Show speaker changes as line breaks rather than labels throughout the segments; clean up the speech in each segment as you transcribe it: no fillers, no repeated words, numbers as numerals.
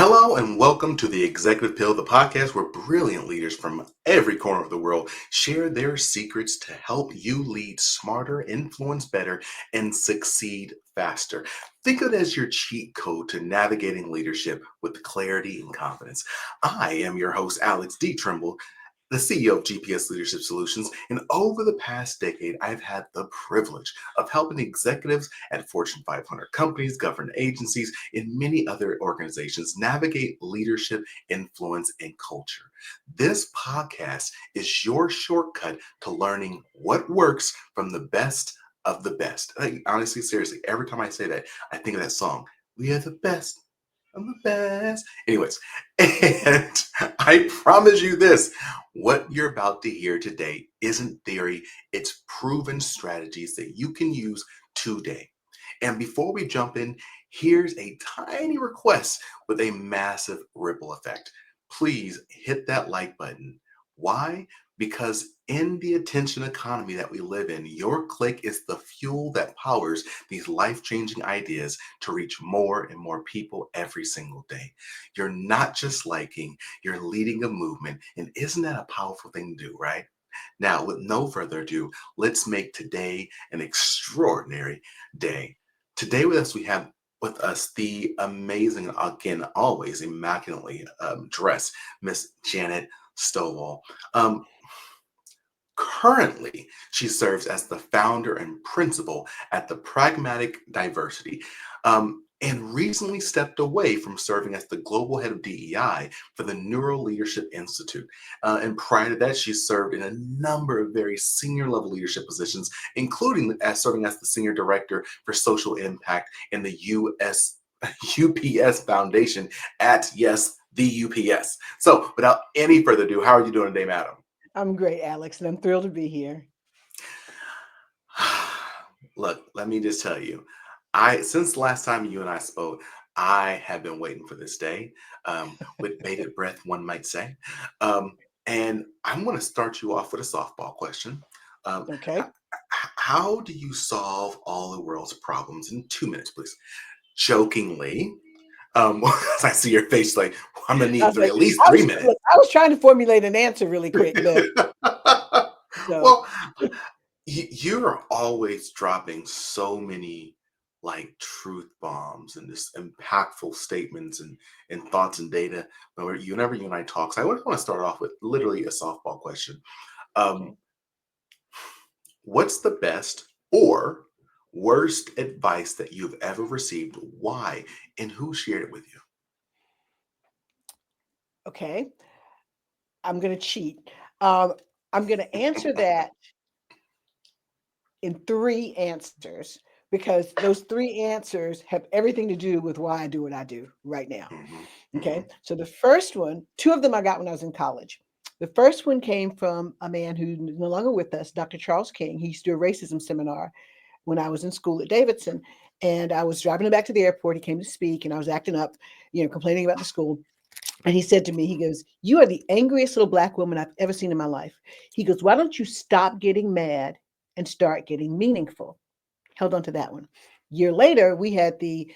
Hello and welcome to the Executive Pill, the podcast where brilliant leaders from every corner of the world share their secrets to help you lead smarter, influence better, and succeed faster. Think of it as your cheat code to navigating leadership with clarity and confidence. I am your host, Alex D. Tremble, the CEO of GPS Leadership Solutions, and over the past decade, I've had the privilege of helping executives at Fortune 500 companies, government agencies, and many other organizations navigate leadership, influence, and culture. This podcast is your shortcut to learning what works from the best of the best. Like, honestly, seriously, every time I say that, I think of that song. We are the best. I'm the best. Anyways, and I promise you this, what you're about to hear today isn't theory, it's proven strategies that you can use today. And before we jump in, here's a tiny request with a massive ripple effect. Please hit that like button. Why? Because in the attention economy that we live in, your click is the fuel that powers these life-changing ideas to reach more and more people every single day. You're not just liking, you're leading a movement. And isn't that a powerful thing to do, right? Now, with no further ado, let's make today an extraordinary day. Today with us, we have with us the amazing, again, always immaculately dressed Miss Janet Stovall. Um, Currently, she serves as the founder and principal at the Pragmatic Diversity, and recently stepped away from serving as the global head of DEI for the NeuroLeadership Institute. And prior to that, she served in a number of very senior level leadership positions, including as serving as the senior director for social impact in the UPS Foundation at, yes, the UPS. So, without any further ado, how are you doing today, madam?
I'm great, Alex, and I'm thrilled to be here.
Look, let me just tell you, I since the last time you and I spoke, I have been waiting for this day, with bated breath, one might say. Um, and I'm going to start you off with a softball question. Um, h-
Okay.
how do you solve all the world's problems in 2 minutes, please? Jokingly, 'cause I see your face like I'm gonna
I
need
was like,
at least
I
three
was
minutes.
look, I was trying to formulate an answer really quick, but so
Well, you're always dropping so many like truth bombs and this impactful statements and thoughts and data. But whenever you and I talk, so I would want to start off with literally a softball question.
okay.
Um, what's the best or worst advice that you've ever received? Why and who shared it with you?
Okay. I'm gonna cheat. Um, I'm gonna answer that in three answers because those three answers have everything to do with why I do what I do right now.
Hmm.
Okay.
Hmm.
So the first one, two of them I got when I was in college. The first one came from a man who's no longer with us, Dr. Charles King. He used to do a racism seminar when I was in school at Davidson. And I was driving him back to the airport. He came to speak and I was acting up, complaining about the school. And he said to me, he goes, "You are the angriest little black woman I've ever seen in my life." He goes, "Why don't you stop getting mad and start getting meaningful?" Held on to that one. Year later, we had the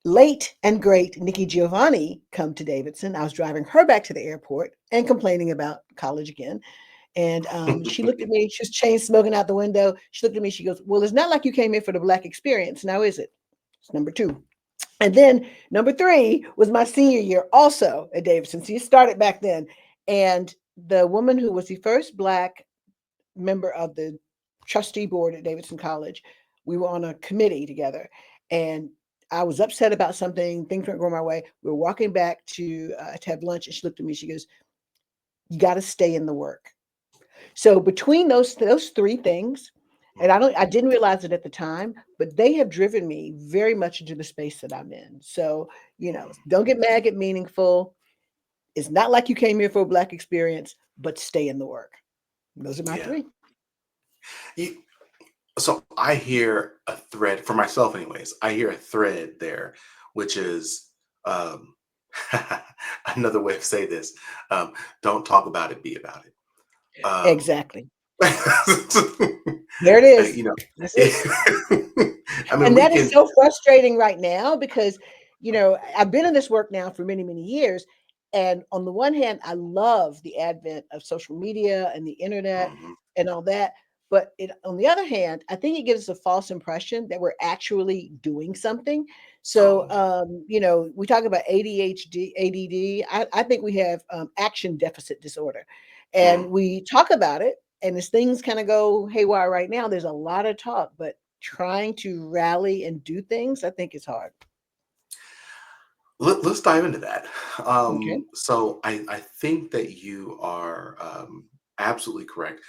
late and great Nikki Giovanni come to Davidson. I was driving her back to the airport and complaining about college again. And she looked at me, she was chain smoking out the window. She looked at me, she goes, "Well, it's not like you came here for the black experience. Now, is it?" It's number two. And then number three was my senior year also at Davidson. So you started back then. And the woman who was the first black member of the trustee board at Davidson College, we were on a committee together. And I was upset about something. Things weren't going my way. We were walking back to have lunch, and she looked at me. She goes, "You got to stay in the work." So between those three things, and I didn't realize it at the time, but they have driven me very much into the space that I'm in. So, don't get mad, get meaningful. It's not like you came here for a black experience, but stay in the work. Those are my
Yeah.
three.
You, so I hear a thread for myself, anyways. I hear a thread there, which is um, another way of say this. Um, don't talk about it, be about it. Um,
Exactly. There it is.
you know,
That's it.
I mean,
And
we
that is
can.
so frustrating right now because I've been in this work now for many, many years. And on the one hand, I love the advent of social media and the internet
Mhm.
and all that. But on the other hand, I think it gives us a false impression that we're actually doing something. So,
Oh,
we talk about ADHD, ADD. I think we have action deficit disorder. And
mm.
we talk about it. And as things kind of go haywire right now, there's a lot of talk, but trying to rally and do things, I think is hard.
Let's dive into that.
Okay.
So I think that you are absolutely correct.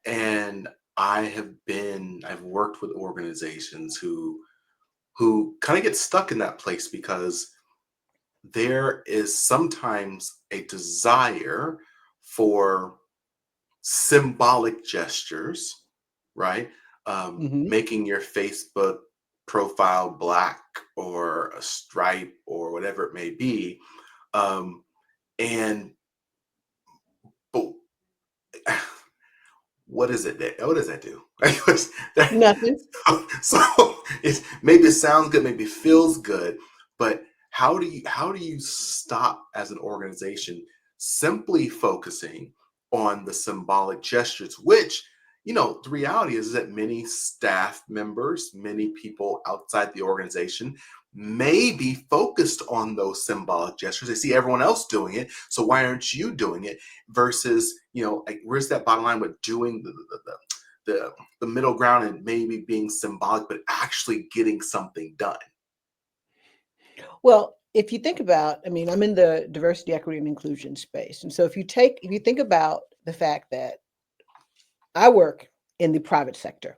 And I've worked with organizations who kind of get stuck in that place because there is sometimes a desire for symbolic gestures, right?
Hmm.
Making your Facebook profile black or a stripe or whatever it may be. Um, and but what does that do? That,
Nothing.
so maybe it sounds good, maybe it feels good, but how do you stop as an organization simply focusing on the symbolic gestures, which the reality is that many staff members, many people outside the organization may be focused on those symbolic gestures. They see everyone else doing it, so why aren't you doing it? Versus, like, where's that bottom line with doing the middle ground and maybe being symbolic, but actually getting something done?
Well, if you think about, I mean, I'm in the diversity, equity, and inclusion space. And so if you think about the fact that I work in the private sector,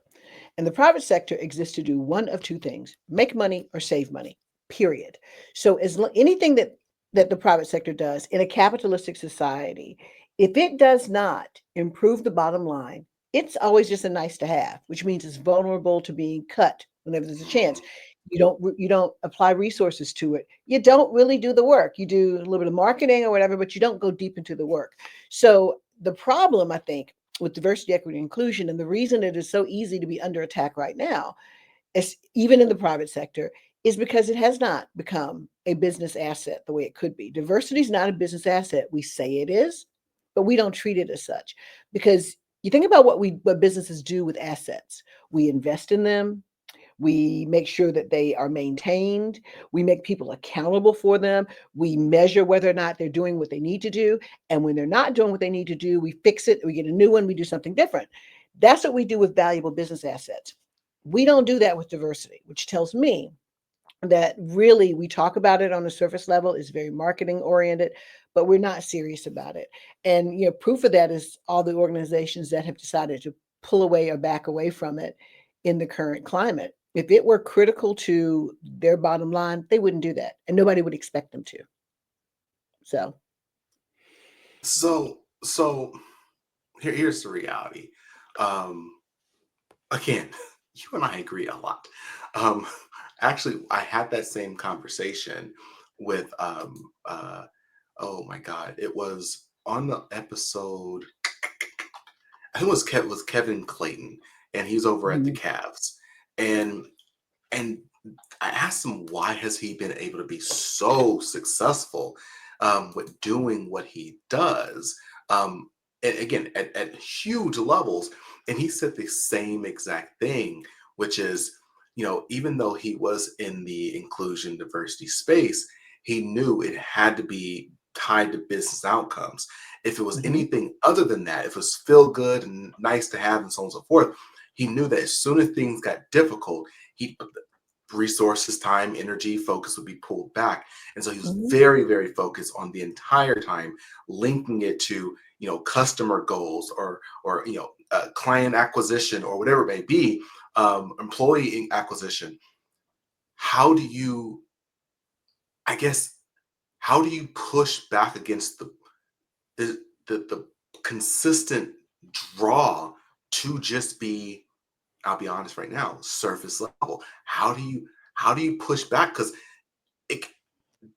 and the private sector exists to do one of two things: make money or save money, period. So anything that the private sector does in a capitalistic society, if it does not improve the bottom line, it's always just a nice to have, which means it's vulnerable to being cut whenever there's a chance.
Mhm.
You don't apply resources to it. You don't really do the work. You do a little bit of marketing or whatever, but you don't go deep into the work. So the problem, I think, with diversity, equity, inclusion, and the reason it is so easy to be under attack right now, even in the private sector, is because it has not become a business asset the way it could be. Diversity is not a business asset. We say it is, but we don't treat it as such. Because you think about what businesses do with assets. We invest in them, we make sure that they are maintained. We make people accountable for them. We measure whether or not they're doing what they need to do. And when they're not doing what they need to do, we fix it. We get a new one. We do something different. That's what we do with valuable business assets. We don't do that with diversity, which tells me that really we talk about it on the surface level, is very marketing oriented, but we're not serious about it. And proof of that is all the organizations that have decided to pull away or back away from it in the current climate. If it were critical to their bottom line, they wouldn't do that, and nobody would expect them to. So.
So here's the reality. Um, Again, you and I agree a lot. Um, Actually, I had that same conversation with oh my god, it was on the episode. I think it was Kevin Clayton, and he's over at the
Mhm.
Cavs, and and I asked him why has he been able to be so successful with doing what he does, um, and again at huge levels. And he said the same exact thing, which is, even though he was in the inclusion diversity space, he knew it had to be tied to business outcomes. If it was
Mhm.
anything other than that, if it was feel good and nice to have and so on and so forth, he knew that as soon as things got difficult, he resources, time, energy, focus would be pulled back. And so he was
Mhm.
very, very focused on the entire time, linking it to, customer goals or client acquisition or whatever it may be, employee acquisition. How do you, I guess, how do you push back against the consistent draw to just be, I'll be honest right now, surface level? How do you push back? Because it,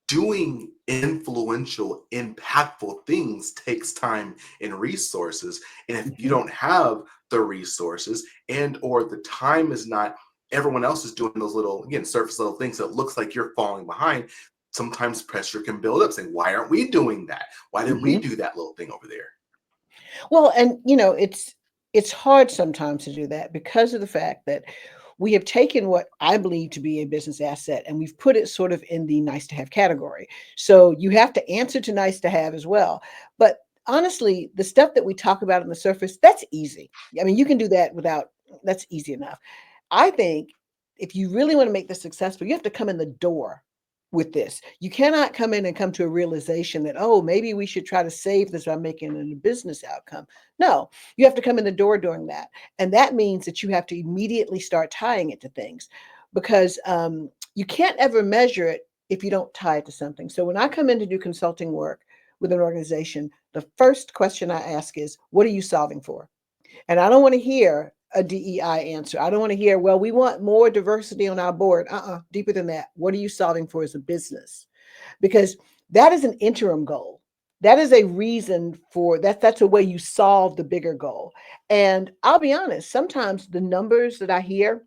doing influential, impactful things takes time and resources. And if you
Mhm.
don't have the resources and or the time is not everyone else is doing those little, again, surface level things that looks like you're falling behind, sometimes pressure can build up saying, why aren't we doing that? Why didn't we
Mhm.
do that little thing over there?
Well, and it's hard sometimes to do that because of the fact that we have taken what I believe to be a business asset and we've put it sort of in the nice to have category. So you have to answer to nice to have as well. But honestly, the stuff that we talk about on the surface, that's easy. I mean, you can do that without, that's easy enough. I think if you really want to make this successful, you have to come in the door with this. You cannot come in and come to a realization that, oh, maybe we should try to save this by making it a business outcome. No, you have to come in the door doing that. And that means that you have to immediately start tying it to things because you can't ever measure it if you don't tie it to something. So when I come in to do consulting work with an organization, the first question I ask is, what are you solving for? And I don't want to hear a DEI answer. I don't want to hear, well, we want more diversity on our board. Deeper than that. What are you solving for as a business? Because that is an interim goal. That is a reason for that. That's a way you solve the bigger goal. And I'll be honest, sometimes the numbers that I hear,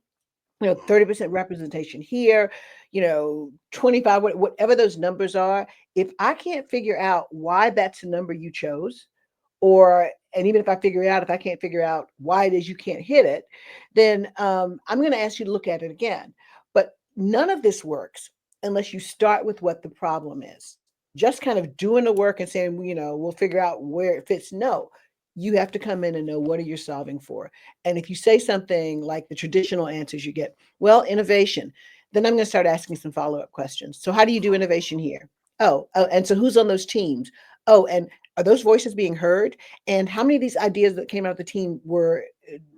30% representation here, 25, whatever those numbers are, if I can't figure out why that's the number you chose, or and even if I can't figure out why it is you can't hit it, then I'm going to ask you to look at it again. But none of this works unless you start with what the problem is. Just kind of doing the work and saying, we'll figure out where it fits. No, you have to come in and know what are you solving for. And if you say something like the traditional answers you get, well, innovation, then I'm going to start asking some follow-up questions. So how do you do innovation here? Oh, and so who's on those teams? Oh, and are those voices being heard? And how many of these ideas that came out of the team were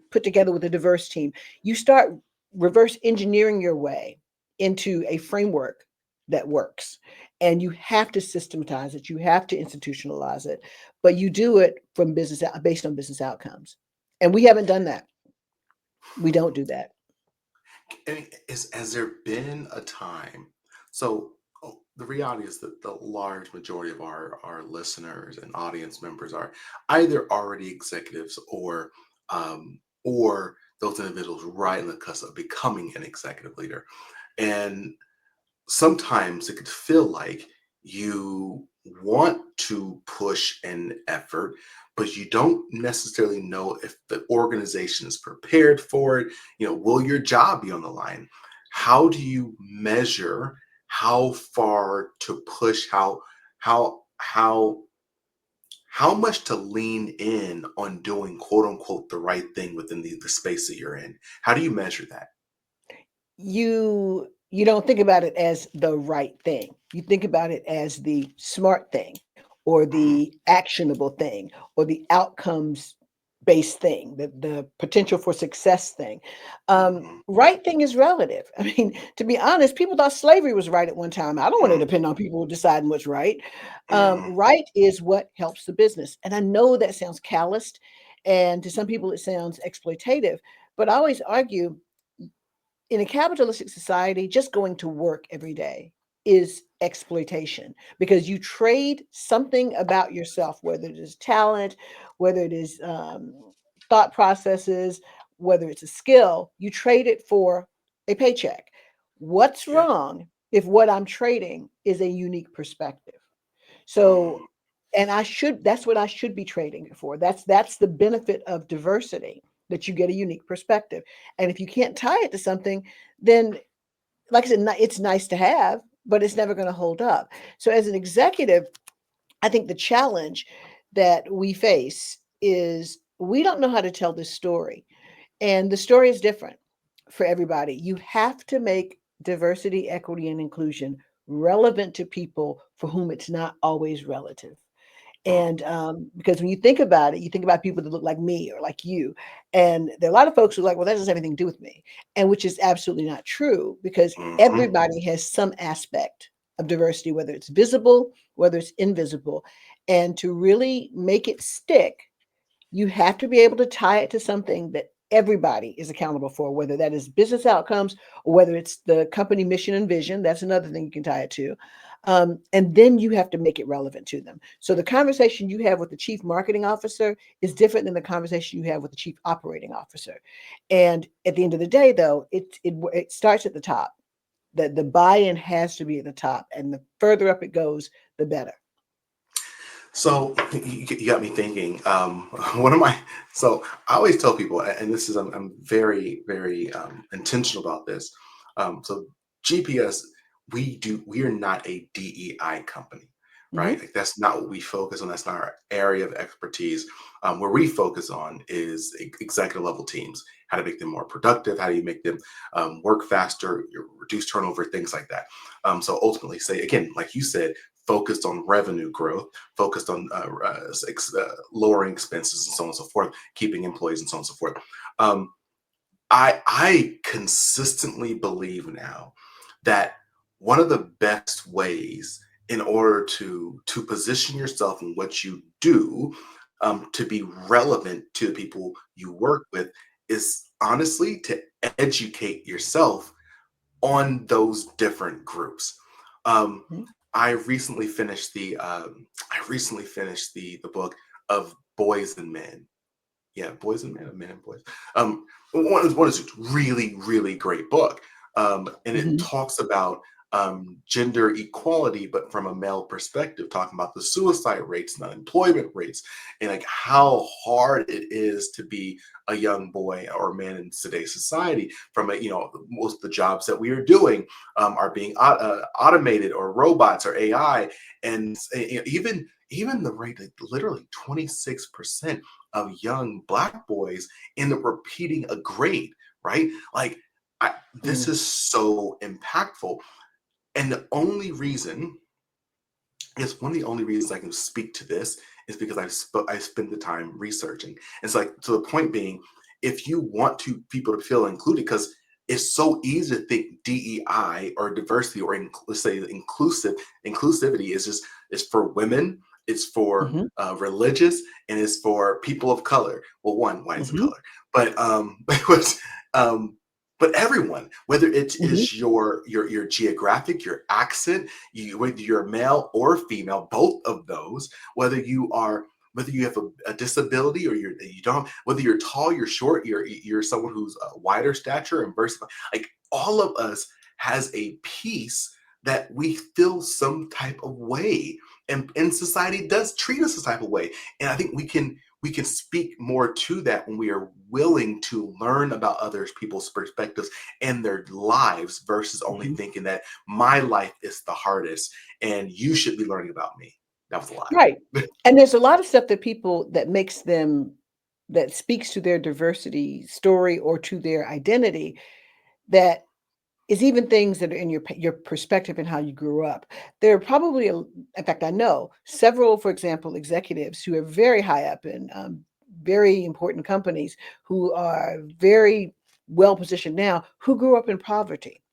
put together with a diverse team? You start reverse engineering your way into a framework that works. And you have to systematize it, you have to institutionalize it, but you do it from business based on business outcomes. And we haven't done that. We don't do that.
And has there been a time? So the reality is that the large majority of our listeners and audience members are either already executives or those individuals right in the cusp of becoming an executive leader. And sometimes it could feel like you want to push an effort, but you don't necessarily know if the organization is prepared for it. Will your job be on the line? How do you measure how far to push, how how much to lean in on doing quote unquote the right thing within the space that you're in? How do you measure that?
You don't think about it as the right thing. You think about it as the smart thing or
Mhm,
the actionable thing or the outcomes based thing, the potential for success thing.
mhm,
Right thing is relative. I mean, to be honest, people thought slavery was right at one time. I don't want to
mhm,
depend on people deciding what's right.
mhm,
Right is what helps the business. And I know that sounds calloused, and to some people it sounds exploitative, but I always argue in a capitalistic society, just going to work every day is exploitation because you trade something about yourself, whether it is talent, whether it is thought processes, whether it's a skill, you trade it for a paycheck. What's
yeah.
wrong if what I'm trading is a unique perspective?
Mm,
So, and that's what I should be trading it for. That's the benefit of diversity, that you get a unique perspective. And if you can't tie it to something, then like I said, it's nice to have, but it's never going to hold up. So as an executive, I think the challenge that we face is we don't know how to tell this story. And the story is different for everybody. You have to make diversity, equity, and inclusion relevant to people for whom it's not always relative.
mm,
And because when you think about it, you think about people that look like me or like you. And there are a lot of folks who are like, well, that doesn't have anything to do with me. And which is absolutely not true because
mhm.
everybody has some aspect of diversity, whether it's visible, whether it's invisible. And to really make it stick, you have to be able to tie it to something that everybody is accountable for, whether that is business outcomes or whether it's the company mission and vision. That's another thing you can tie it to. And then you have to make it relevant to them. So the conversation you have with the chief marketing officer is different than the conversation you have with the chief operating officer. And at the end of the day, though, it starts at the top. The buy-in has to be at the top, and the further up it goes, the better.
So you got me thinking. One of my so I always tell people, and this is I'm very very intentional about this. So GPS, we are not a DEI company, right?
Hmm.
Like that's not what we focus on. That's not our area of expertise. Where we focus on is executive level teams. How to make them more productive? How do you make them work faster, reduce turnover, things like that. So ultimately, say again, like you said, focused on revenue growth, focused on lowering expenses and so on and so forth, keeping employees and so on and so forth. Um, I consistently believe now that one of the best ways in order to position yourself in what you do to be relevant to the people you work with is honestly to educate yourself on those different groups. Um,
Hmm.
I recently finished the book of Boys and Men. Yeah, Boys and Men, of Men and Boys. One is a really really great book, and it
Hmm.
talks about gender equality, but from a male perspective, talking about the suicide rates and unemployment rates, and like how hard it is to be a young boy or man in today's society. From a most of the jobs that we are doing are being automated or robots or AI, and even the rate, like literally 26% of young black boys end up repeating a grade, right? Like, this
Mm.
is so impactful. And the only reason, it's one of the only reasons I can speak to this is because I spent the time researching. It's like, to the point being, if you want to people to feel included, because it's so easy to think DEI or diversity or let's say inclusivity is just it's for women, it's for
Hmm.
religious, and it's for people of color. Well, one, white is a
Hmm.
color, but but, um, but everyone, whether it
Hmm.
is your geographic, your accent, whether you're male or female, both of those, whether you have a disability or you don't, whether you're tall, you're short, you're someone who's a wider stature and versus, like all of us has a piece that we feel some type of way, and society does treat us a type of way, and I think we can speak more to that when we are willing to learn about others people's perspectives and their lives versus only
Hmm.
thinking that my life is the hardest and you should be learning about me. That was a lie.
Right. And there's a lot of stuff that people that makes them that speaks to their diversity story or to their identity that is even things that are in your perspective and how you grew up. There are probably, in fact, I know several, for example, executives who are very high up in very important companies who are very well positioned now who grew up in poverty.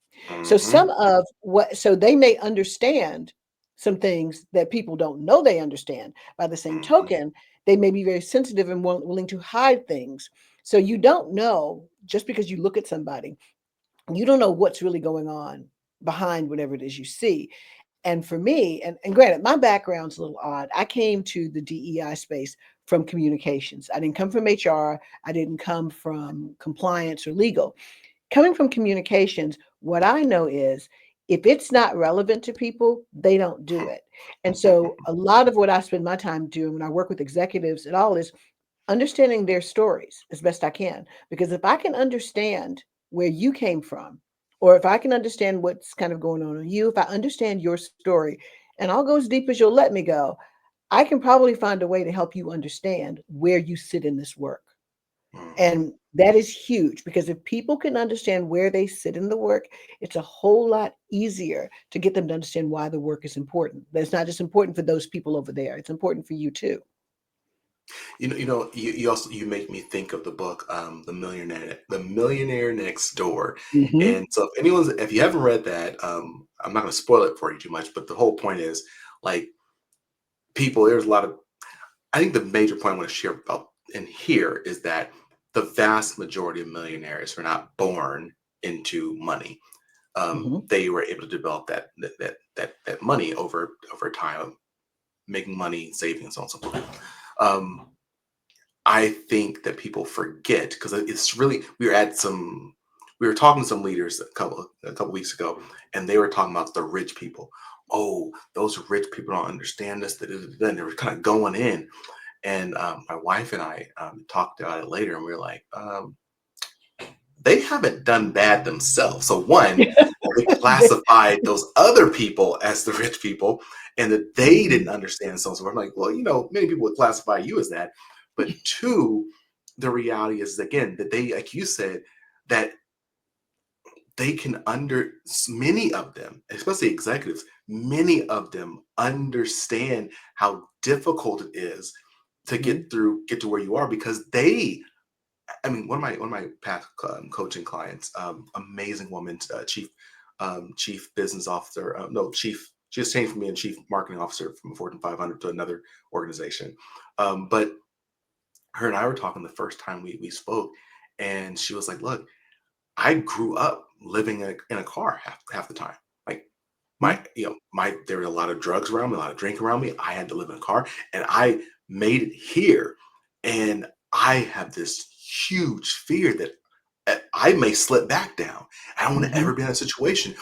So
Hmm.
some of what so they may understand some things that people don't know they understand. By the same
Hmm.
token, they may be very sensitive and willing to hide things. So you don't know just because you look at somebody, you don't know what's really going on behind whatever it is you see. And for me, and granted, my background's a little odd. I came to the DEI space from communications. I didn't come from HR. I didn't come from compliance or legal. Coming from communications, what I know is if it's not relevant to people, they don't do it. And so a lot of what I spend my time doing when I work with executives at all is understanding their stories as best I can. Because if I can understand where you came from, or if I can understand what's kind of going on with you, if I understand your story, and I'll go as deep as you'll let me go, I can probably find a way to help you understand where you sit in this work.
Hmm.
And that is huge because if people can understand where they sit in the work, it's a whole lot easier to get them to understand why the work is important. But it's not just important for those people over there, it's important for you too.
You also you make me think of the book, the Millionaire Next Door.
Hmm.
And so if you haven't read that, I'm not going to spoil it for you too much, but the whole point is, like, there's a lot of, I think the major point I want to share about in here is that the vast majority of millionaires were not born into money.
Hmm.
They were able to develop that money over time, making money, saving, and so on and so forth. Um, I think that people forget because it's really we were talking to some leaders a couple weeks ago, and they were talking about the rich people. Oh, those rich people don't understand this. Then they were kind of going in, and my wife and I talked about it later, and we were like, they haven't done bad themselves. So one, they classified those other people as the rich people, and that they
Hmm.
didn't understand so. So I'm like, well, many people would classify you as that, but two, the reality is again that they, like you said, that they can many of them, especially executives, many of them understand how difficult it is to
Hmm.
get to where you are because they I mean, one of my past coaching clients, amazing woman, chief business officer. No, chief. She just changed from being chief marketing officer from Fortune 500 to another organization. But her and I were talking the first time we spoke, and she was like, "Look, I grew up living in a car half the time. Like
Hmm.
there were a lot of drugs around me, a lot of drink around me. I had to live in a car, and I made it here, and I have this huge fear that I may slip back down. I don't want to
Hmm.
ever be in a situation."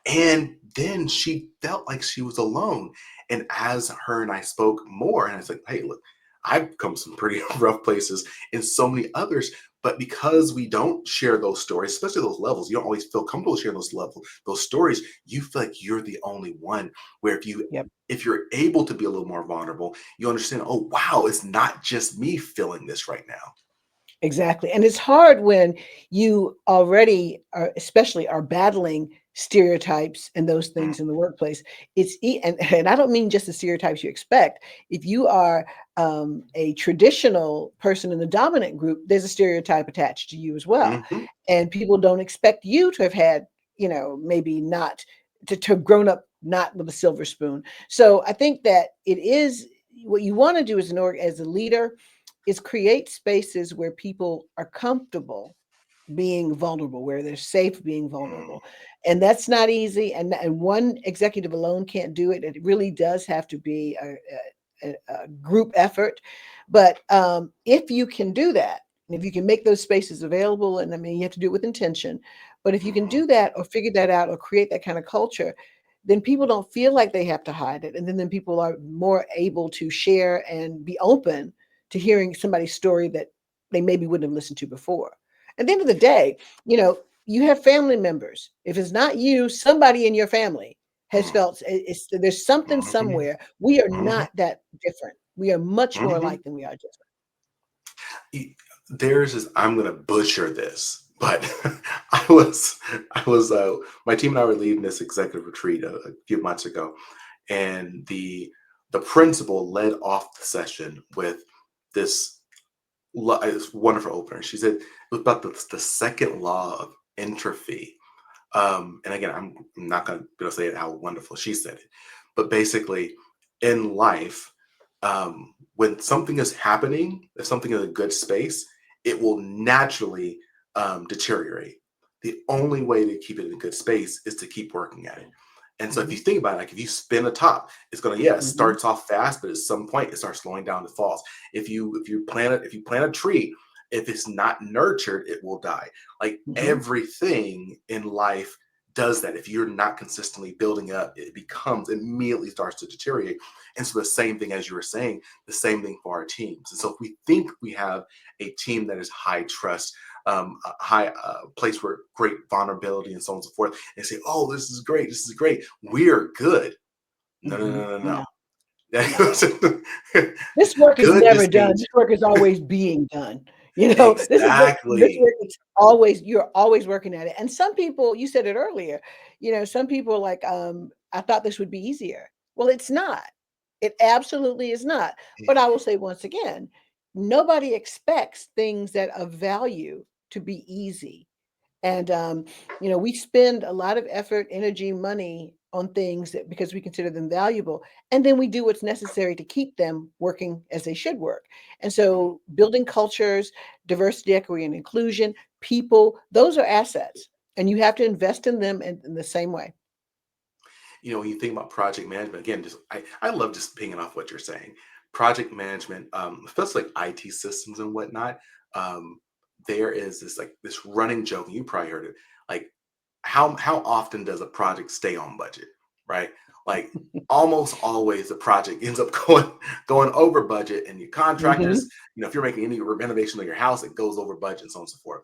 And then she felt like she was alone. And as her and I spoke more, and I was like, "Hey, look, I've come some pretty rough places and so many others. But because we don't share those stories, especially those levels, you don't always feel comfortable sharing those stories. You feel like you're the only one. Where
Yep.
if you're able to be a little more vulnerable, you understand, oh wow, it's not just me feeling this right now."
Exactly. And it's hard when you already are, especially are battling stereotypes and those
Mm,
things in the workplace. And I don't mean just the stereotypes you expect. If you are a traditional person in the dominant group, there's a stereotype attached to you as well.
mhm,
And people don't expect you to have had, maybe not to have grown up not with a silver spoon. So I think that it is what you want to do as as a leader is create spaces where people are comfortable being vulnerable, where they're safe being
mm,
vulnerable. And that's not easy. And one executive alone can't do it. It really does have to be a group effort. But if you can do that, and if you can make those spaces available, and I mean, you have to do it with intention, but if you can
mhm,
do that or figure that out or create that kind of culture, then people don't feel like they have to hide it. And then people are more able to share and be open to hearing somebody's story that they maybe wouldn't have listened to before. At the end of the day, you have family members. If it's not you, somebody in your family has
mm,
felt there's something
mhm,
somewhere. We are
mhm,
not that different. We are much more
mhm.
alike than we are different.
There's this, I'm gonna butcher this, but I was my team and I were leading this executive retreat a few months ago, and the principal led off the session with this this wonderful opener. She said it was about the second law of entropy. And again, I'm not going to be able to say how wonderful she said it, but basically, in life, when something is happening, if something is a good space, it will naturally deteriorate. The only way to keep it in a good space is to keep working at it. And so, if you
Hmm.
think about it, like if you spin a top, it's gonna, yeah, it
Hmm.
starts off fast, but at some point it starts slowing down and falls. If you plant a tree, if it's not nurtured, it will die. Like
Hmm.
everything in life does that. If you're not consistently building up, it becomes immediately starts to deteriorate. And so the same thing as you were saying, the same thing for our teams. And so if we think we have a team that is high trust, a high place where great vulnerability and so on and so forth, and say, "Oh, this is great, we're good." No, no,
Hmm.
no, no,
No, no.
no.
This work is
Good
never
just
done.
means
This work is always being done. This
exactly.
work is always you're always working at it. And some people, you said it earlier, some people are like, I thought this would be easier. Well, it's not. It absolutely is not. But I will say once again, nobody expects things that of value to be easy. And we spend a lot of effort, energy, money on things that, because we consider them valuable, and then we do what's necessary to keep them working as they should work. And so building cultures, diversity, equity, and inclusion, people, those are assets, and you have to invest in them in the same way.
When you think about project management, again, just I love just pinging off what you're saying. Project management, especially like IT systems and whatnot. Um, there is this running joke, and you probably heard it. Like, how often does a project stay on budget, right? Like, almost always the project ends up going over budget, and your contractors,
Hmm.
if you're making any renovation of your house, it goes over budget and so on and so forth.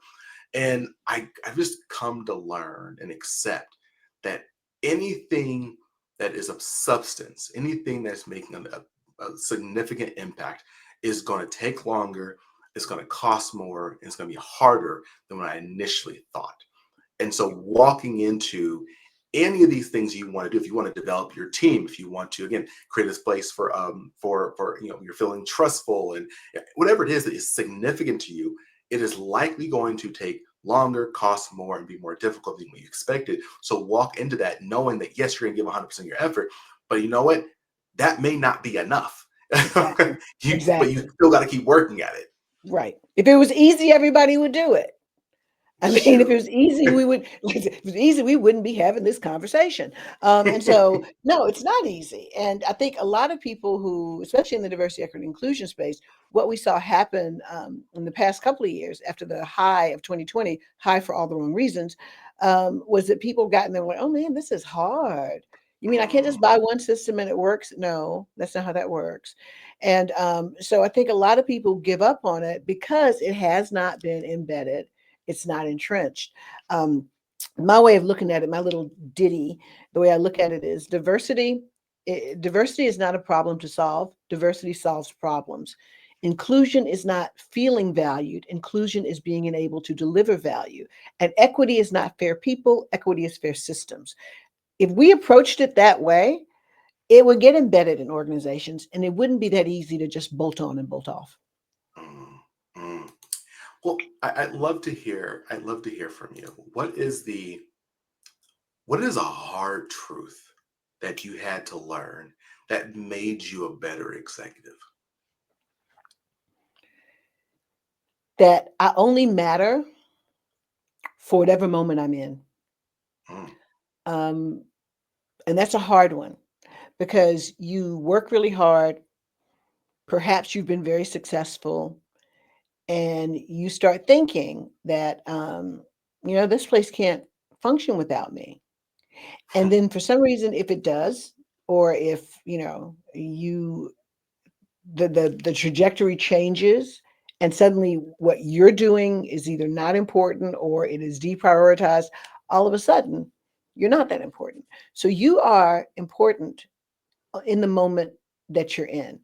And I've just come to learn and accept that anything that is of substance, anything that's making a significant impact is going to take longer, it's going to cost more, and it's going to be harder than what I initially thought. And so walking into any of these things you want to do, if you want to develop your team, if you want to again create this place for you're feeling trustful and whatever it is that is significant to you, it is likely going to take longer, cost more, and be more difficult than what you expected. So walk into that knowing that yes, you're gonna give 100% of your effort, but you know what? That may not be enough.
Exactly.
But you
Exactly.
still got to keep working at it.
Right. If it was easy, everybody would do it. I mean, if it
Shoot.
was easy, we would. If it was easy, we wouldn't be having this conversation. And so, no, it's not easy. And I think a lot of people who, especially in the diversity, equity, and inclusion space, what we saw happen in the past couple of years after the high of 2020, high for all the wrong reasons, was that people got in there and went, "Oh man, this is hard. You mean I can't just
Mm,
buy one system and it works?" No, that's not how that works. And so I think a lot of people give up on it because it has not been embedded, it's not entrenched. My way of looking at it, my little ditty, the way I look at it is diversity is not a problem to solve. Diversity solves problems. Inclusion is not feeling valued. Inclusion is being able to deliver value. And equity is not fair people. Equity is fair systems. If we approached it that way, it would get embedded in organizations and it wouldn't be that easy to just bolt on and bolt off.
mm, mm. Well, I'd love to hear. I'd love to hear from you. What is a hard truth that you had to learn that made you a better executive?
That I only matter for whatever moment I'm in.
Mm,
Um, and that's a hard one because you work really hard. Perhaps you've been very successful, and you start thinking that, this place can't function without me. And then for some reason, if it does, or if, the trajectory changes and suddenly what you're doing is either not important or it is deprioritized, all of a sudden, you're not that important. So you are important in the moment that you're in.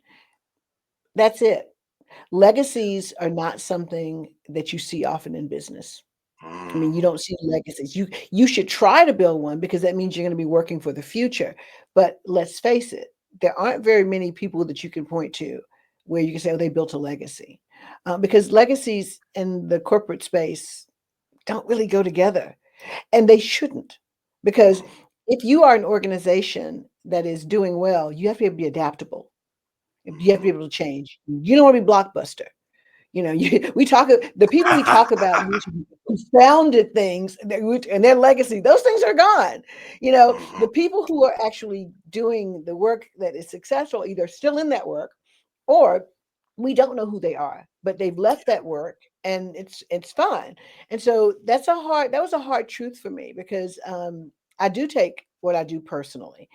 That's it. Legacies are not something that you see often in business. I mean, you
mm,
don't see legacies. You should try to build one because that means you're going to be working for the future. But let's face it, there aren't very many people that you can point to where you can say, "Oh, they built a legacy," because legacies in the corporate space don't really go together, and they shouldn't. Because
mm,
if you are an organization that is doing well, you have to be able to be adaptable. You have to be
mhm.
able to change. You don't want to be blockbuster. We talk the people we talk about usually who founded things and their legacy, those things are gone.
Mhm,
The people who are actually doing the work that is successful either still in that work or we don't know who they are, but they've left that work and it's fine. And so that was a hard truth for me because I do take what I do personally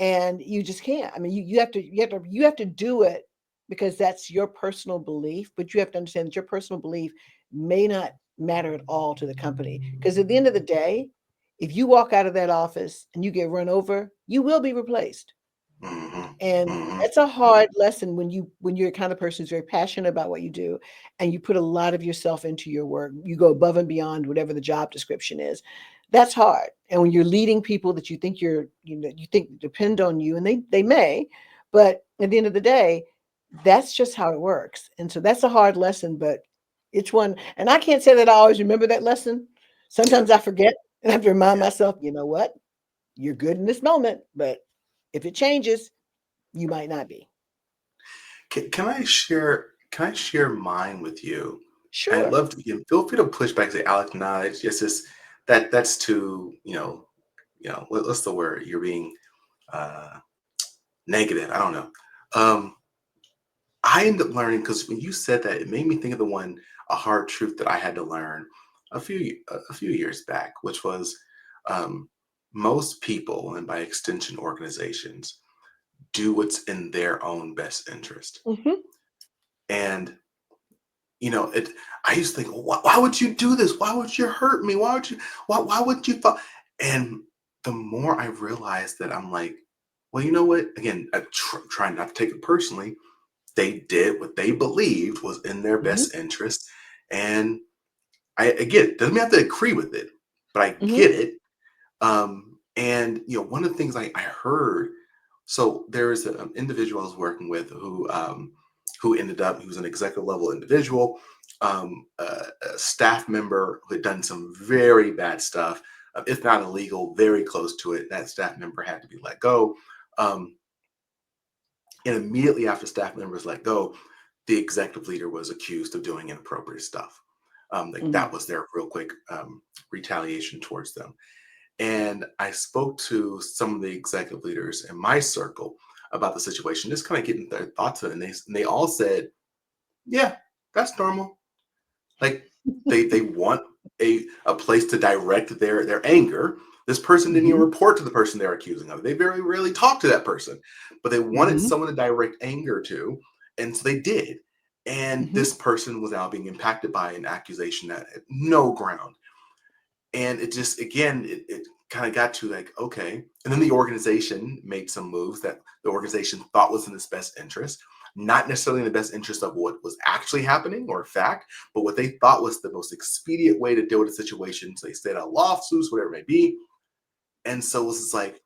and you just can't. I mean, you have to do it because that's your personal belief, but you have to understand that your personal belief may not matter at all to the company. Because at the end of the day, if you walk out of that office and you get run over, you will be replaced.
mhm,
And
mhm.
that's a hard lesson when you're the kind of person who's very passionate about what you do and you put a lot of yourself into your work. You go above and beyond whatever the job description is. That's hard. And when you're leading people that you think depend on you, and they may, but at the end of the day, that's just how it works. And so that's a hard lesson, but it's one, and I can't say that I always remember that lesson.
Yeah,
Sometimes I forget and I have to remind
yeah.
myself, you know what? you're good in this moment, but if it changes, you might not be.
Can I share? Can I share mine with you? I'd
Sure.
love to. Feel free to push back. Say, Alex, nah, it's just this, that's too. What's the word? You're being uh, negative. I don't know. Um, I ended up learning because when you said that, it made me think of a hard truth that I had to learn a few years back, which was um, most people, and by extension, organizations, do what's in their own best interest.
Hmm.
And it. I used to think, well, why would you do this? Why would you hurt me? Why would you? Why would you? And the more I realized that, I'm like, well, you know what? Again, trying not to take it personally, they did what they believed was in their
Hmm.
best interest. And I get it. Doesn't mean I have to agree with it, but I
Hmm.
get it. And one of the things I heard, so there is an individual I was working with who ended up, he was an executive level individual, a staff member who had done some very bad stuff, if not illegal, very close to it. That staff member had to be let go. Um, and immediately after staff members let go, the executive leader was accused of doing inappropriate stuff. Like
Hmm.
that was their real quick retaliation towards them. And I spoke to some of the executive leaders in my circle about the situation, just kind of getting their thoughts on it. And they all said, yeah, that's normal. Like they want a place to direct their anger. This person didn't even
Hmm.
report to the person they're accusing of. They very rarely talk to that person, but they wanted
Hmm.
someone to direct anger to, and so they did. And
Hmm.
this person was now being impacted by an accusation that had no ground. And it just, again, it kind of got to like, okay. And then the organization made some moves that the organization thought was in its best interest, not necessarily in the best interest of what was actually happening or fact, but what they thought was the most expedient way to deal with the situation. So they stayed out lawsuits, whatever it may be. And so it was just like,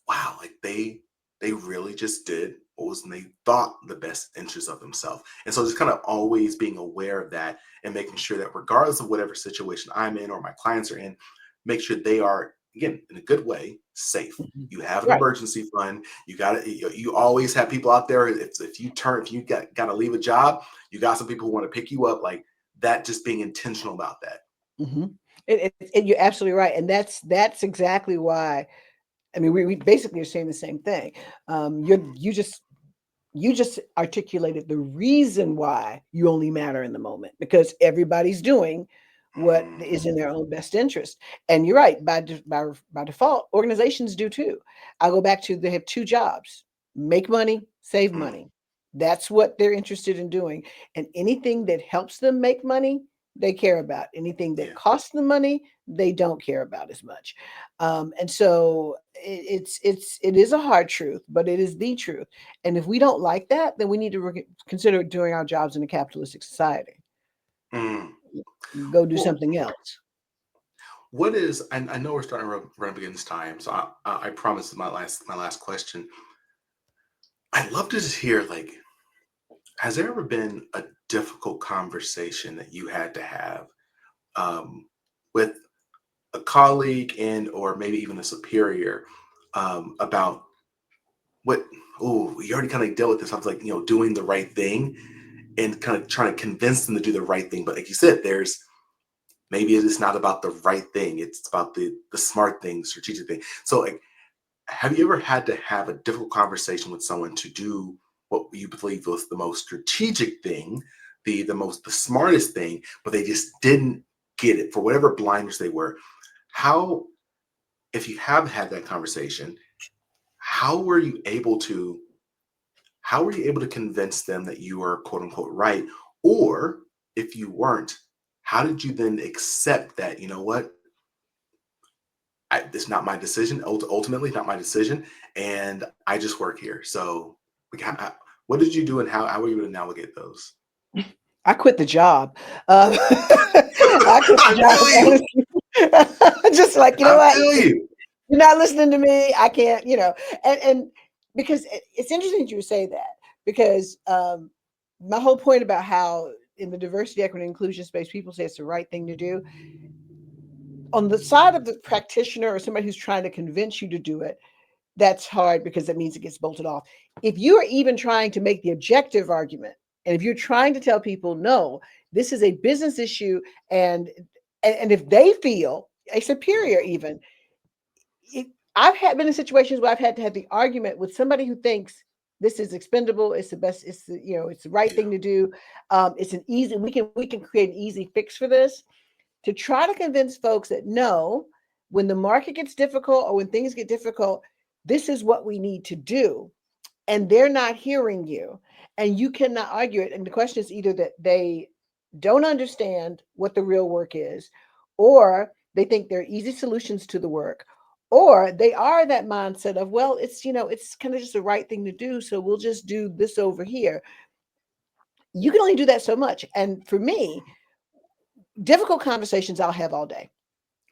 wow, like they really just did what was, and they thought, the best interest of themselves. And so just kind of always being aware of that and making sure that regardless of whatever situation I'm in or my clients are in, make sure they are, again, in a good way, safe.
Hmm.
You have an
Right.
emergency fund. You got to, you always have people out there. If you got to leave a job, you got some people who want to pick you up, like that, just being intentional about that.
Hmm. You're absolutely right, and that's exactly why. I mean, we basically are saying the same thing. You just articulated the reason why you only matter in the moment, because everybody's doing what is in
Mhm.
their own best interest. And you're right, by default, organizations do too. I go back to, they have two jobs: make money, save
Mm.
money. That's what they're interested in doing. And anything that helps them make money, they care about. Anything that
Yeah.
costs them money, they don't care about as much. And so it is a hard truth, but it is the truth. And if we don't like that, then we need to consider doing our jobs in a capitalistic society.
Mm.
Go do
Well,
something else.
what is? I know we're starting to run up against time, so I promise my last question. I'd love to just hear, like, has there ever been a difficult conversation that you had to have um, with a colleague and or maybe even a superior about what? Oh, you already kind of dealt with this. I was like, doing the right thing and kind of trying to convince them to do the right thing. But like you said, there's maybe it is not about the right thing. It's about the smart thing, strategic thing. So like, have you ever had to have a difficult conversation with someone to do what you believe was the most strategic thing, the smartest thing, but they just didn't get it for whatever blinders they were? How, if you have had that conversation, how were you able to how were you able to convince them that you are quote unquote right? Or if you weren't, how did you then accept that, what, it's not my decision. Ultimately, not my decision, and I just work here. So, like, what did you do, and how were you able to navigate those?
I quit the job. I quit the
I
job,
feel you.
honestly. Just like, you know
I
what?
feel you.
You're not listening to me. I can't, and because it's interesting that you would say that, because my whole point about how in the diversity, equity, and inclusion space, people say it's the right thing to do. on the side of the practitioner or somebody who's trying to convince you to do it, that's hard because that means it gets bolted off. If you are even trying to make the objective argument, and if you're trying to tell people, no, this is a business issue, and and if they feel a superior, even it, I've been in situations where I've had to have the argument with somebody who thinks this is expendable, it's the best, it's the, it's the right
Yeah.
thing to do. It's an easy, we can create an easy fix for this, to try to convince folks that no, when the market gets difficult or when things get difficult, this is what we need to do. And they're not hearing you. And you cannot argue it. And the question is either that they don't understand what the real work is, or they think there are easy solutions to the work, or they are that mindset of, well, it's kind of just the right thing to do. So we'll just do this over here. You can only do that so much. And for me, difficult conversations I'll have all day.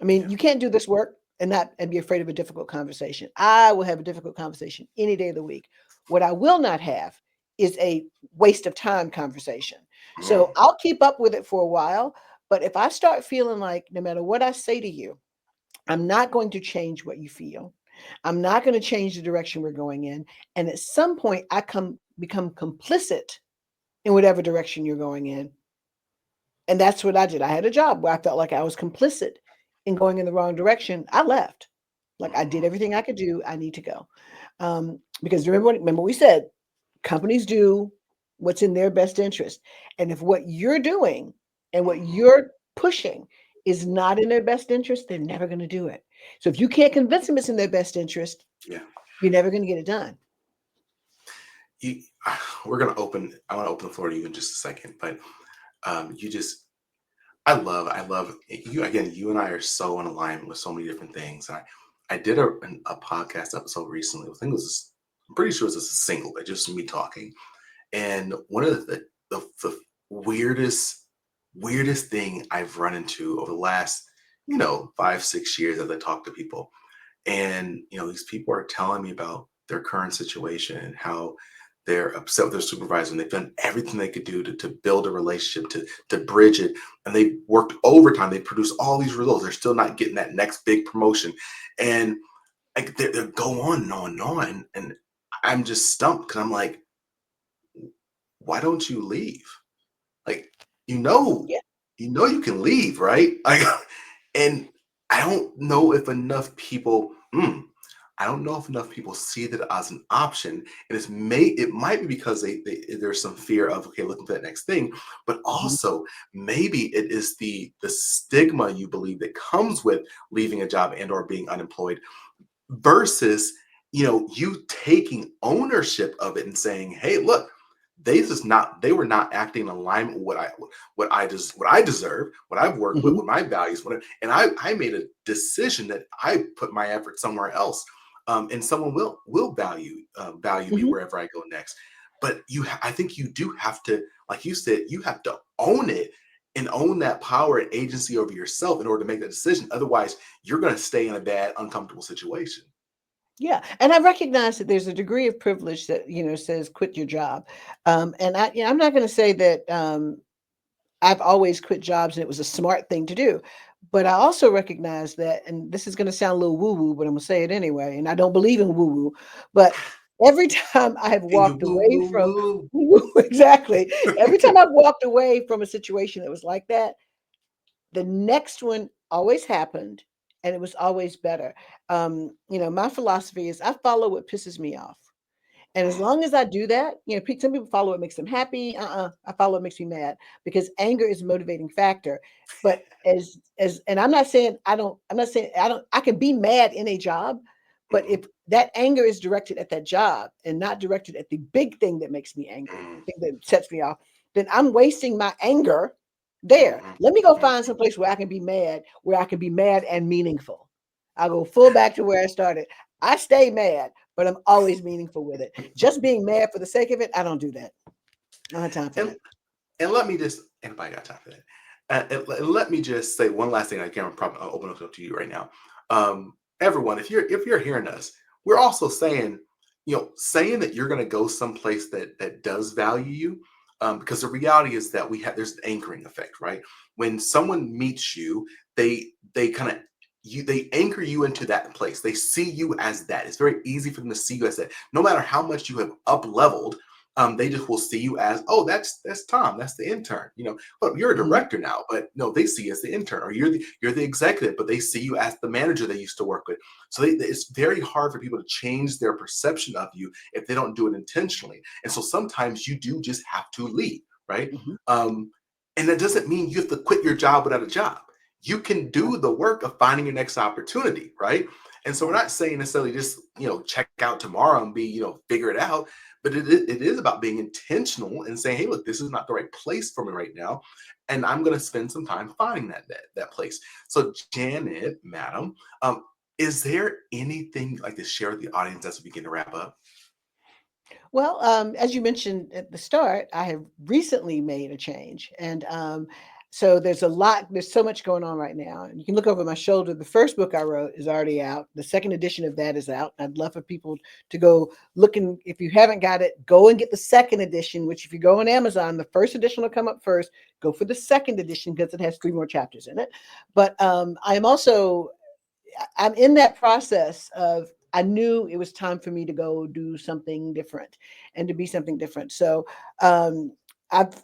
I mean,
Yeah.
you can't do this work and be afraid of a difficult conversation. I will have a difficult conversation any day of the week. What I will not have is a waste of time conversation. So
Mm,
I'll keep up with it for a while. But if I start feeling like no matter what I say to you, I'm not going to change what you feel. I'm not going to change the direction we're going in. And at some point I become complicit in whatever direction you're going in, and that's what I did. I had a job where I felt like I was complicit in going in the wrong direction. I left. Like I did
mm,
everything I could do. I need to go. Because remember we said companies do what's in their best interest. And if what you're doing and what
mm.
you're pushing is not in their best interest, they're never going to do it. So if you can't convince them it's in their best interest,
Yeah.
you're never going to get it done.
You, we're gonna open. I want to open the floor to you in just a second, but you just I love you again. You and I are so in alignment with so many different things. And I did a podcast episode recently. I think it was, I'm pretty sure it was just a single, but just me talking. And one of the weirdest thing I've run into over the last 5-6 years as I talk to people, and these people are telling me about their current situation and how they're upset with their supervisor and they've done everything they could do to build a relationship, to bridge it, and they've worked overtime, they produce all these results, they're still not getting that next big promotion. And like they go on and on and on, and I'm just stumped because I'm like, why don't you leave? Like, you know,
Yeah.
you can leave, right? Like, and I don't know if enough people. I don't know if enough people see that as an option, and it might be because there's some fear of, okay, looking for that next thing, but
Mhm.
also maybe it is the stigma you believe that comes with leaving a job and or being unemployed versus you taking ownership of it and saying, hey, look, they were not acting in alignment with what I deserve, what I've worked with
Mhm.
my values, and I made a decision that I put my effort somewhere else, and someone will value me
Mhm.
wherever I go next. But I think you do have to, like you said, you have to own it and own that power and agency over yourself in order to make that decision. Otherwise, you're going to stay in a bad, uncomfortable situation.
Yeah, and I recognize that there's a degree of privilege that says quit your job, and I'm not going to say that I've always quit jobs and it was a smart thing to do, but I also recognize that, and this is going to sound a little woo woo, but I'm going to say it anyway, and I don't believe in woo woo, but every time I have
Can you
walked
woo
away
woo
from
woo?
exactly, every time I've walked away from a situation that was like that, the next one always happened and it was always better. My philosophy is I follow what pisses me off. And as
Mm,
long as I do that, some people follow what makes them happy. I follow what makes me mad because anger is a motivating factor. But and I'm not saying I don't, I can be mad in a job, but
mhm,
if that anger is directed at that job and not directed at the big thing that makes me angry,
mm,
the thing that sets me off, then I'm wasting my anger there.
mhm,
Let me go
mhm.
find some place where I can be mad and meaningful. I'll go full back to where I started. I stay mad, but I'm always meaningful with it. Just being mad for the sake of it, I don't do that. I don't have time for
And
that.
and let me just, anybody got time for that? And let me just say one last thing. I can't probably open up to you right now. Everyone, if you're hearing us, we're also saying, saying that you're going to go someplace that does value you, because the reality is that there's an anchoring effect, right? When someone meets you, they kind of they anchor you into that place. They see you as that. It's very easy for them to see you as that. No matter how much you have up leveled, they just will see you as, oh, that's Tom, that's the intern. Well, you're a
Mhm.
director now, but no, they see you as the intern, or you're the executive, but they see you as the manager they used to work with. So it's very hard for people to change their perception of you if they don't do it intentionally. And so sometimes you do just have to lead, right?
Mhm.
Um, and that doesn't mean you have to quit your job without a job. You can
Right.
do the work of finding your next opportunity, right? And so we're
Right.
not saying necessarily just, check out tomorrow and be, figure it out, but it is about being intentional and saying, hey, look, this is not the right place for me right now. And I'm going to spend some time finding that place. So Janet, madam, is there anything you'd like to share with the audience as we begin to wrap up?
Well, as you mentioned at the start, I have recently made a change. And so there's so much going on right now. And you can look over my shoulder. The first book I wrote is already out. The second edition of that is out. I'd love for people to go looking. If you haven't got it, go and get the second edition, which if you go on Amazon, the first edition will come up first. Go for the second edition because it has 3 more chapters in it. But I'm in that process of I knew it was time for me to go do something different and to be something different. So um, I've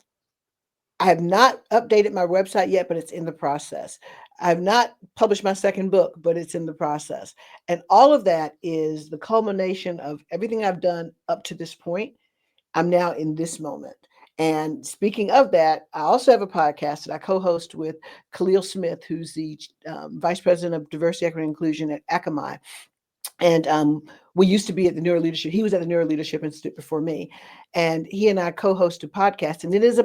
I have not updated my website yet, but it's in the process. I've not published my second book, but it's in the process. And all of that is the culmination of everything I've done up to this point. I'm now in this moment. And speaking of that, I also have a podcast that I co-host with Khalil Smith, who's the Vice President of Diversity, Equity, and Inclusion at Akamai. And we used to be at the NeuroLeadership. He was at the NeuroLeadership Institute before me. And he and I co-host a podcast. And it is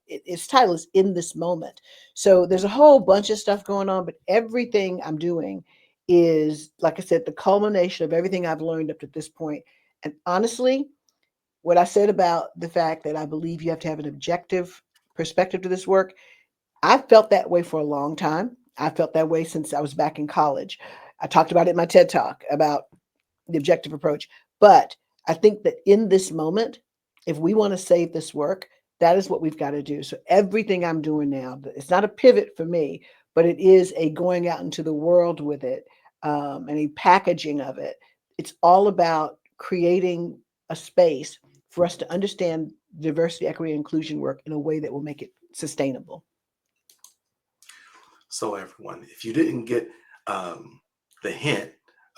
its title is In This Moment. So there's a whole bunch of stuff going on, but everything I'm doing is, like I said, the culmination of everything I've learned up to this point. And honestly, what I said about the fact that I believe you have to have an objective perspective to this work, I felt that way for a long time. I felt that way since I was back in college. I talked about it in my TED Talk about the objective approach. But I think that in this moment, if we want to save this work, that is what we've got to do. So everything I'm doing now, it's not a pivot for me, but it is a going out into the world with it and a packaging of it. It's all about creating a space for us to understand diversity, equity, and inclusion work in a way that will make it sustainable.
So everyone, if you didn't get the hint,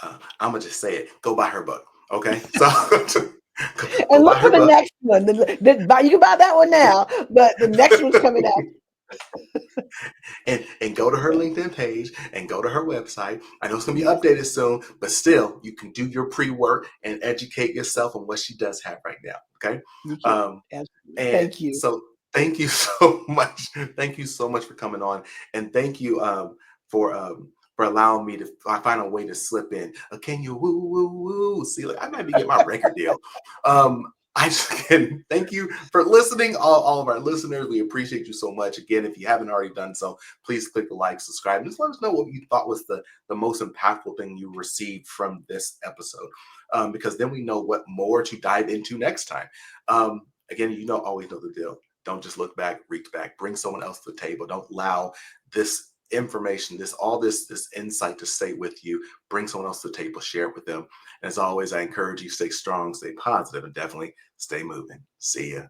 I'm gonna just say it. Go buy her book. Okay, so go
And
buy
look for
her
the
book.
next one. You can buy that one now, but the next one's coming out.
and go to her LinkedIn page and go to her website. I know it's gonna be
Yes,
updated soon, but still, you can do your pre-work and educate yourself on what she does have right now. Okay,
you can.
um,
Absolutely.
and
Thank you.
so thank you so much. Thank you so much for coming on, and thank you for allowing me to find a way to slip in. Can you woo woo woo? See, like I might be getting my record deal. I just can thank you for listening, all of our listeners. We appreciate you so much. Again, if you haven't already done so, please click the like, subscribe, and just let us know what you thought was the most impactful thing you received from this episode, because then we know what more to dive into next time. Again, always know the deal. Don't just look back, reach back, bring someone else to the table. Don't allow this information, this insight to stay with you. Bring someone else to the table, share it with them. And as always, I encourage you to stay strong, stay positive, and definitely stay moving. See ya.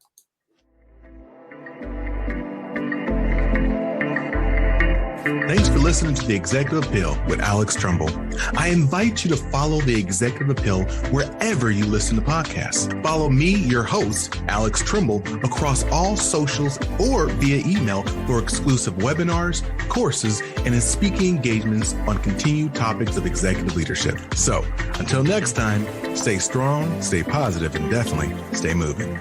Thanks for listening to The Executive Appeal with Alex Tremble. I invite you to follow The Executive Appeal wherever you listen to podcasts. Follow me, your host, Alex Tremble, across all socials or via email for exclusive webinars, courses, and speaking engagements on continued topics of executive leadership. So until next time, stay strong, stay positive, and definitely stay moving.